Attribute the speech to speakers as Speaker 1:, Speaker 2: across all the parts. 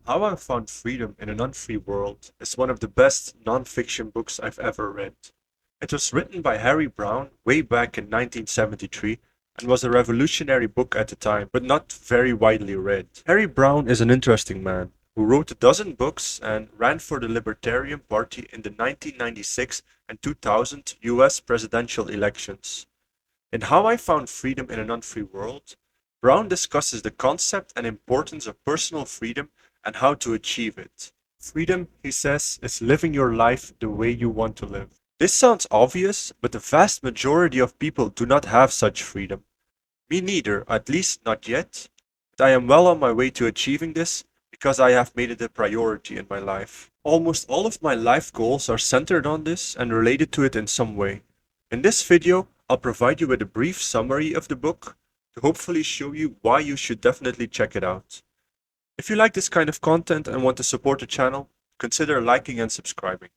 Speaker 1: How I Found Freedom in an Unfree World is one of the best non-fiction books I've ever read. It was written by Harry Browne way back in 1973 and was a revolutionary book at the time, but not very widely read. Harry Browne is an interesting man who wrote a dozen books and ran for the Libertarian Party in the 1996 and 2000 US presidential elections. In How I Found Freedom in an Unfree World, Browne discusses the concept and importance of personal freedom and how to achieve it. Freedom, he says, is living your life the way you want to live. This sounds obvious, but the vast majority of people do not have such freedom. Me neither, at least not yet. But I am well on my way to achieving this because I have made it a priority in my life. Almost all of my life goals are centered on this and related to it in some way. In this video, I'll provide you with a brief summary of the book to hopefully show you why you should definitely check it out. If you like this kind of content and want to support the channel, consider liking and subscribing.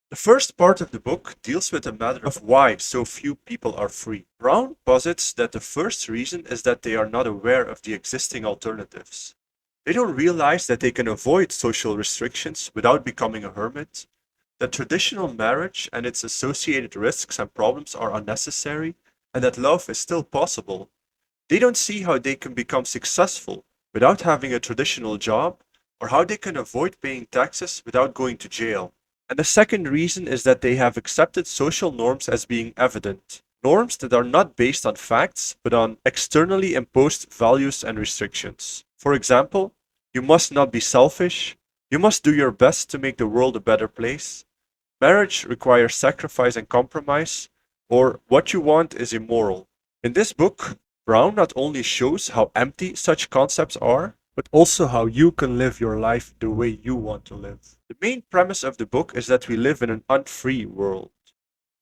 Speaker 1: The first part of the book deals with the matter of why so few people are free. Browne posits that the first reason is that they are not aware of the existing alternatives. They don't realize that they can avoid social restrictions without becoming a hermit, that traditional marriage and its associated risks and problems are unnecessary, and that love is still possible. They don't see how they can become successful without having a traditional job, or how they can avoid paying taxes without going to jail. And the second reason is that they have accepted social norms as being evident. Norms that are not based on facts, but on externally imposed values and restrictions. For example, you must not be selfish, you must do your best to make the world a better place, marriage requires sacrifice and compromise, or what you want is immoral. In this book, Browne not only shows how empty such concepts are, but also how you can live your life the way you want to live. The main premise of the book is that we live in an unfree world.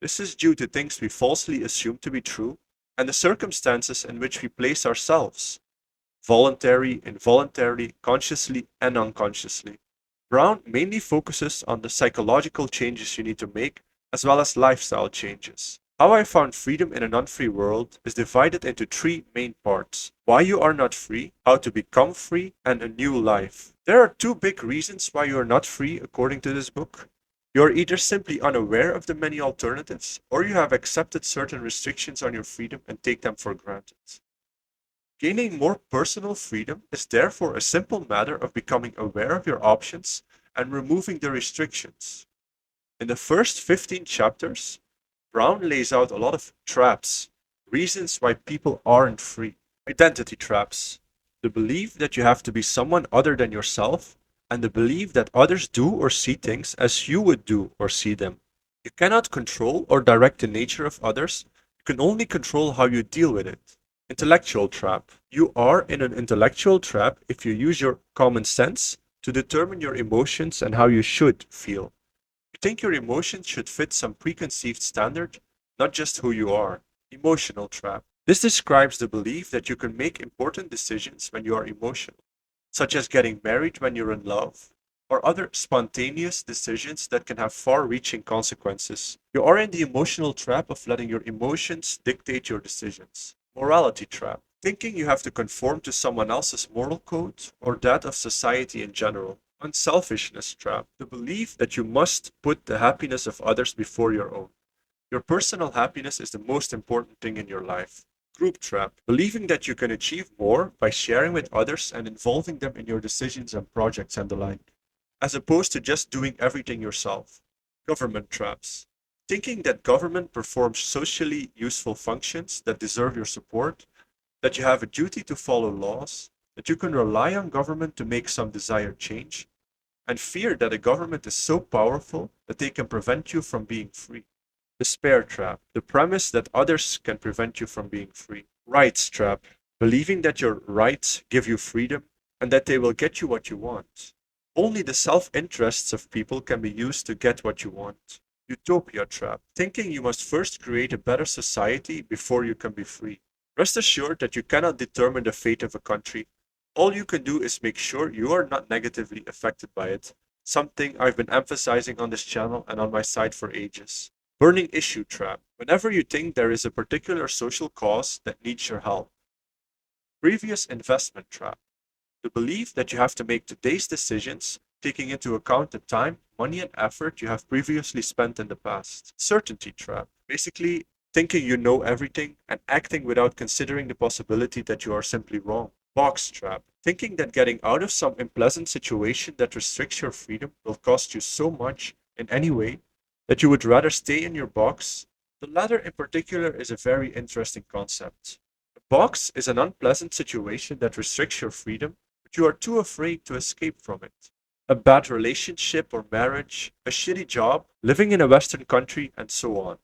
Speaker 1: This is due to things we falsely assume to be true and the circumstances in which we place ourselves, voluntary, involuntarily, consciously, and unconsciously. Browne mainly focuses on the psychological changes you need to make, as well as lifestyle changes. How I Found Freedom in an Unfree World is divided into three main parts: why you are not free, how to become free, and a new life. There are two big reasons why you are not free, according to this book. You are either simply unaware of the many alternatives, or you have accepted certain restrictions on your freedom and take them for granted. Gaining more personal freedom is therefore a simple matter of becoming aware of your options and removing the restrictions. In the first 15 chapters, Browne lays out a lot of traps, reasons why people aren't free. Identity traps, the belief that you have to be someone other than yourself, and the belief that others do or see things as you would do or see them. You cannot control or direct the nature of others, you can only control how you deal with it. Intellectual trap. You are in an intellectual trap if you use your common sense to determine your emotions and how you should feel. You think your emotions should fit some preconceived standard, not just who you are. Emotional trap. This describes the belief that you can make important decisions when you are emotional, such as getting married when you're in love, or other spontaneous decisions that can have far reaching consequences. You are in the emotional trap of letting your emotions dictate your decisions. Morality trap. Thinking you have to conform to someone else's moral code or that of society in general. Unselfishness trap. The belief that you must put the happiness of others before your own. Your personal happiness is the most important thing in your life. Group trap. Believing that you can achieve more by sharing with others and involving them in your decisions and projects and the like, as opposed to just doing everything yourself. Government traps. Thinking that government performs socially useful functions that deserve your support, that you have a duty to follow laws, that you can rely on government to make some desired change, and fear that a government is so powerful that they can prevent you from being free. Despair trap, the premise that others can prevent you from being free. Rights trap, believing that your rights give you freedom and that they will get you what you want. Only the self interests of people can be used to get what you want. Utopia trap, thinking you must first create a better society before you can be free. Rest assured that you cannot determine the fate of a country. All you can do is make sure you are not negatively affected by it, something I've been emphasizing on this channel and on my site for ages. Burning issue trap. Whenever you think there is a particular social cause that needs your help. Previous investment trap. The belief that you have to make today's decisions, taking into account the time, money, and effort you have previously spent in the past. Certainty trap. Basically, thinking you know everything and acting without considering the possibility that you are simply wrong. Box trap. Thinking that getting out of some unpleasant situation that restricts your freedom will cost you so much in any way that you would rather stay in your box. The latter in particular is a very interesting concept. A box is an unpleasant situation that restricts your freedom, but you are too afraid to escape from it. A bad relationship or marriage, a shitty job, living in a Western country, and so on.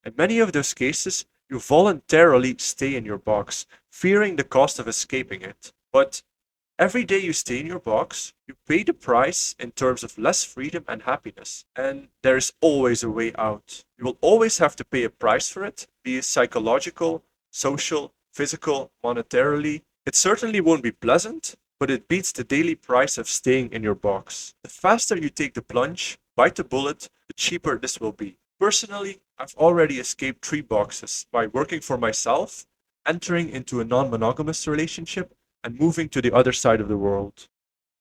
Speaker 1: In many of those cases, you voluntarily stay in your box, fearing the cost of escaping it. But every day you stay in your box, you pay the price in terms of less freedom and happiness. And there is always a way out. You will always have to pay a price for it, be it psychological, social, physical, monetarily. It certainly won't be pleasant, but it beats the daily price of staying in your box. The faster you take the plunge, bite the bullet, the cheaper this will be. Personally, I've already escaped 3 boxes by working for myself, entering into a non monogamous relationship, and moving to the other side of the world.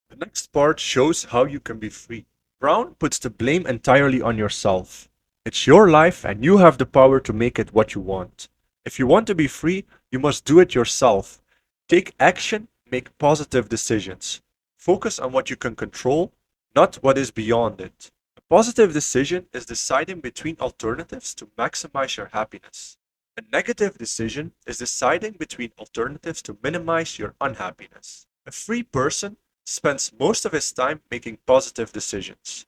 Speaker 1: The next part shows how you can be free. Browne puts the blame entirely on yourself. It's your life and you have the power to make it what you want. If you want to be free, you must do it yourself. Take action, make positive decisions. Focus on what you can control, not what is beyond it. A positive decision is deciding between alternatives to maximize your happiness. A negative decision is deciding between alternatives to minimize your unhappiness. A free person spends most of his time making positive decisions.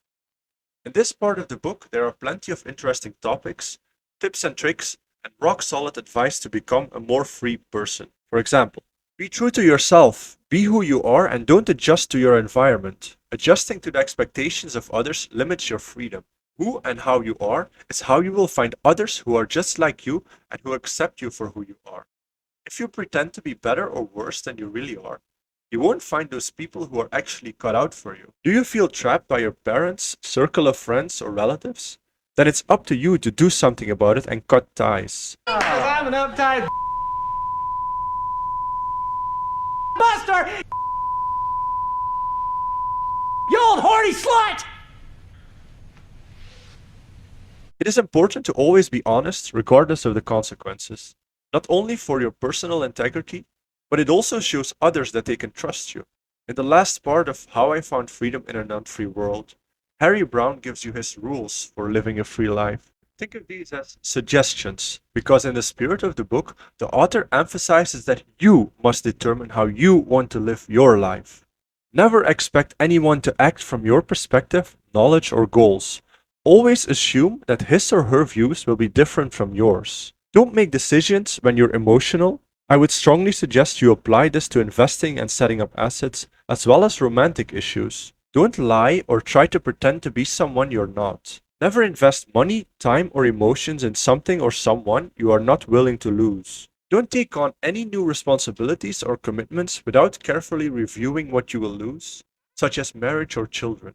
Speaker 1: In this part of the book, there are plenty of interesting topics, tips and tricks, and rock solid advice to become a more free person. For example, be true to yourself, be who you are, and don't adjust to your environment. Adjusting to the expectations of others limits your freedom. Who and how you are is how you will find others who are just like you and who accept you for who you are. If you pretend to be better or worse than you really are, you won't find those people who are actually cut out for you. Do you feel trapped by your parents, circle of friends, or relatives? Then it's up to you to do something about it and cut ties.
Speaker 2: Because I'm an uptight buster! You old horny slut!
Speaker 1: It is important to always be honest, regardless of the consequences, not only for your personal integrity, but it also shows others that they can trust you. In the last part of How I Found Freedom in an Unfree World, Harry Browne gives you his rules for living a free life. Think of these as suggestions, because in the spirit of the book, the author emphasizes that you must determine how you want to live your life. Never expect anyone to act from your perspective, knowledge, or goals. Always assume that his or her views will be different from yours. Don't make decisions when you're emotional. I would strongly suggest you apply this to investing and setting up assets, as well as romantic issues. Don't lie or try to pretend to be someone you're not. Never invest money, time, or emotions in something or someone you are not willing to lose. Don't take on any new responsibilities or commitments without carefully reviewing what you will lose, such as marriage or children.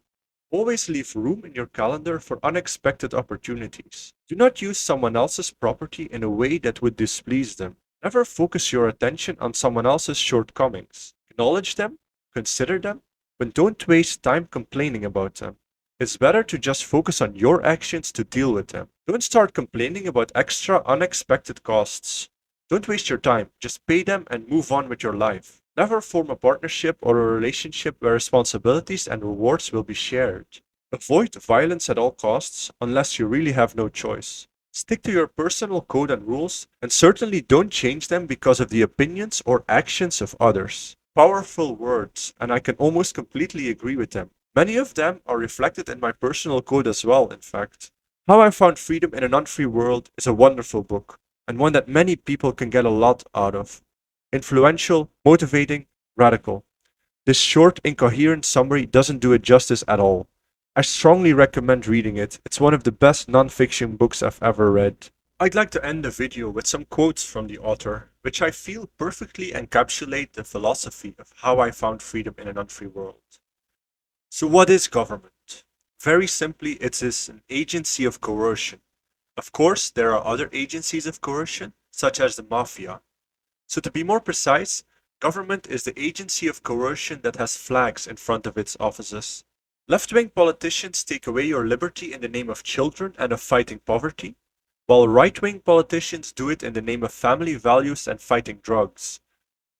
Speaker 1: Always leave room in your calendar for unexpected opportunities. Do not use someone else's property in a way that would displease them. Never focus your attention on someone else's shortcomings. Acknowledge them, consider them, but don't waste time complaining about them. It's better to just focus on your actions to deal with them. Don't start complaining about extra unexpected costs. Don't waste your time, just pay them and move on with your life. Never form a partnership or a relationship where responsibilities and rewards will be shared. Avoid violence at all costs unless you really have no choice. Stick to your personal code and rules, and certainly don't change them because of the opinions or actions of others. Powerful words, and I can almost completely agree with them. Many of them are reflected in my personal code as well, in fact. How I Found Freedom in an Unfree World is a wonderful book, and one that many people can get a lot out of. Influential, motivating, radical. This short, incoherent summary doesn't do it justice at all. I strongly recommend reading it. It's one of the best non-fiction books I've ever read. I'd like to end the video with some quotes from the author, which I feel perfectly encapsulate the philosophy of how I found freedom in an unfree world. So what is government? Very simply, it is an agency of coercion. Of course, there are other agencies of coercion, such as the mafia. So to be more precise, Government is the agency of coercion that has flags in front of its offices. Left-wing politicians take away your liberty in the name of children and of fighting poverty, while right-wing politicians do it in the name of family values and fighting drugs.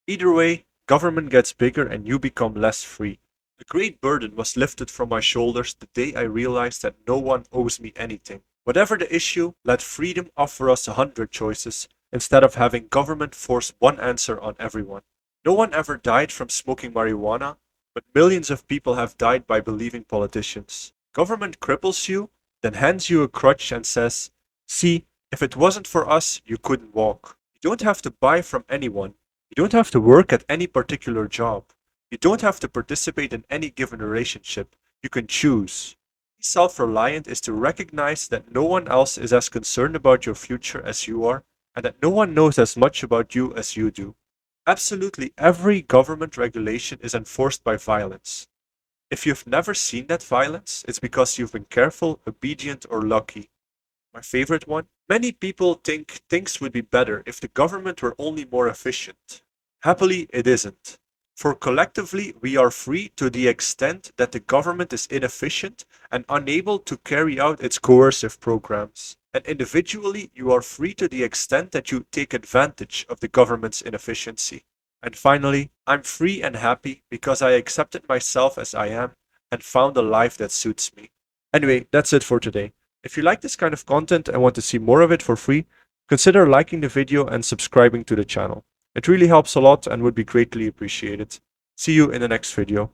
Speaker 1: Either way, government gets bigger and you become less free. A great burden was lifted from my shoulders the day I realized that no one owes me anything. Whatever the issue, let freedom offer us 100 choices, instead of having government force one answer on everyone. No one ever died from smoking marijuana, but millions of people have died by believing politicians. Government cripples you, then hands you a crutch and says, "See, if it wasn't for us, you couldn't walk." You don't have to buy from anyone. You don't have to work at any particular job. You don't have to participate in any given relationship. You can choose. Self-reliant is to recognize that no one else is as concerned about your future as you are, and that no one knows as much about you as you do. Absolutely every government regulation is enforced by violence. If you've never seen that violence, it's because you've been careful, obedient, or lucky. My favorite one? Many people think things would be better if the government were only more efficient. Happily, it isn't. For collectively, we are free to the extent that the government is inefficient and unable to carry out its coercive programs. And individually, you are free to the extent that you take advantage of the government's inefficiency. And finally, I'm free and happy because I accepted myself as I am and found a life that suits me. Anyway, that's it for today. If you like this kind of content and want to see more of it for free, consider liking the video and subscribing to the channel. It really helps a lot and would be greatly appreciated. See you in the next video.